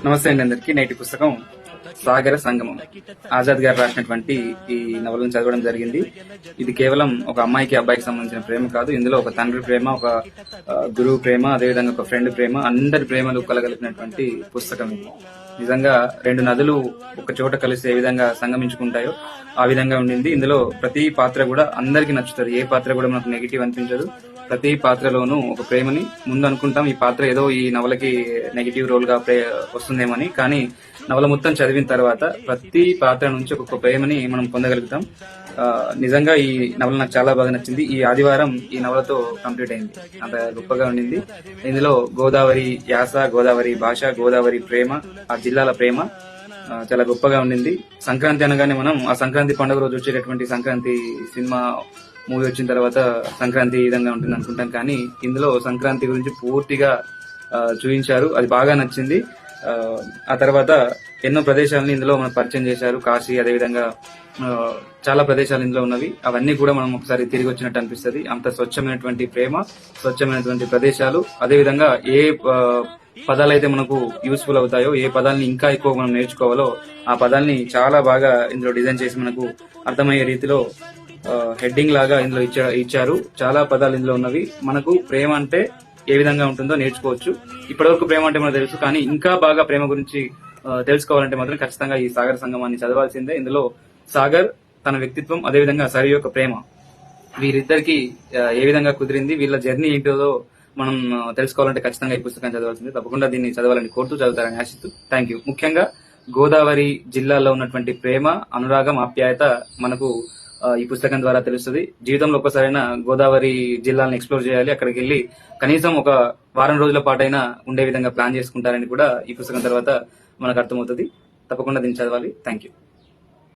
నమస్తే అండి అందరికి. నేటి పుస్తకం సాగర సంగమం. ఆజాద్ గారు రాసినటువంటి ఈ నవలను చదవడం జరిగింది. ఇది కేవలం ఒక అమ్మాయికి అబ్బాయికి సంబంధించిన ప్రేమ కాదు. ఇందులో ఒక తండ్రి ప్రేమ, ఒక గురువు ప్రేమ, అదేవిధంగా ఒక ఫ్రెండ్ ప్రేమ, అందరి ప్రేమలు కలగలిపినటువంటి పుస్తకం ఇది. నిజంగా రెండు నదులు ఒక చోట కలిసి ఏ విధంగా సంగమించుకుంటాయో ఆ విధంగా ఉండింది. ఇందులో ప్రతి పాత్ర కూడా అందరికి నచ్చుతుంది. ఏ పాత్ర కూడా మనకు నెగిటివ్ అనిపించదు. ప్రతి పాత్రలోనూ ఒక ప్రేమని ముందు అనుకుంటాం. ఈ పాత్ర ఏదో ఈ నవలకి నెగిటివ్ రోల్ గా వస్తుందేమని, కానీ నవల మొత్తం చదివిన తర్వాత ప్రతి పాత్ర నుంచి ఒక్కొక్క ప్రేమని మనం పొందగలుగుతాం. నిజంగా ఈ నవల నాకు చాలా బాగా నచ్చింది. ఈ ఆదివారం ఈ నవలతో కంప్లీట్ అయింది. అంత గొప్పగా ఉండింది. ఇందులో గోదావరి యాస, గోదావరి భాష, గోదావరి ప్రేమ, ఆ జిల్లాల ప్రేమ చాలా గొప్పగా ఉండింది. సంక్రాంతి అనగానే మనం ఆ సంక్రాంతి పండుగ రోజు వచ్చేటటువంటి సంక్రాంతి సినిమా మూవీ వచ్చిన తర్వాత సంక్రాంతి ఈ విధంగా ఉంటుంది అనుకుంటాం, కానీ ఇందులో సంక్రాంతి గురించి పూర్తిగా చూపించారు. అది బాగా నచ్చింది. ఆ తర్వాత ఎన్నో ప్రదేశాలని ఇందులో మనం పరిచయం చేశారు. కాశీ, అదేవిధంగా చాలా ప్రదేశాలు ఇందులో ఉన్నవి. అవన్నీ కూడా మనం ఒకసారి తిరిగి వచ్చినట్టు అనిపిస్తుంది. అంత స్వచ్ఛమైనటువంటి ప్రేమ, స్వచ్ఛమైనటువంటి ప్రదేశాలు, అదేవిధంగా ఏ పదాలు అయితే మనకు యూస్ఫుల్ అవుతాయో, ఏ పదాలని ఇంకా ఎక్కువ మనం నేర్చుకోవాలో ఆ పదాలని చాలా బాగా ఇందులో డిజైన్ చేసి మనకు అర్థమయ్యే రీతిలో హెడ్డింగ్ లాగా ఇందులో ఇచ్చారు. చాలా పదాలు ఇందులో ఉన్నవి. మనకు ప్రేమ అంటే ఏ విధంగా ఉంటుందో నేర్చుకోవచ్చు. ఇప్పటివరకు ప్రేమ అంటే మనకు తెలుసు, కానీ ఇంకా బాగా ప్రేమ గురించి తెలుసుకోవాలంటే మాత్రం ఖచ్చితంగా ఈ సాగర సంగమాన్ని చదవాల్సిందే. ఇందులో సాగర్ తన వ్యక్తిత్వం, అదేవిధంగా సరి యొక్క ప్రేమ, వీరిద్దరికి ఏ విధంగా కుదిరింది, వీళ్ళ జర్నీ ఏంటో మనం తెలుసుకోవాలంటే ఖచ్చితంగా ఈ పుస్తకం చదవాల్సిందే. తప్పకుండా దీన్ని చదవాలని కోరుతూ చదువుతారని ఆశిస్తూ థ్యాంక్ యూ. ముఖ్యంగా గోదావరి జిల్లాలో ఉన్నటువంటి ప్రేమ, అనురాగం, ఆప్యాయత మనకు ఈ పుస్తకం ద్వారా తెలుస్తుంది. జీవితంలో ఒక్కసారైనా గోదావరి జిల్లాలను ఎక్స్ప్లోర్ చేయాలి. అక్కడికి వెళ్లి కనీసం ఒక వారం రోజుల పాటైనా ఉండే విధంగా ప్లాన్ చేసుకుంటారని కూడా ఈ పుస్తకం తర్వాత మనకు అర్థమవుతుంది. తప్పకుండా దీన్ని చదవాలి. Thank you.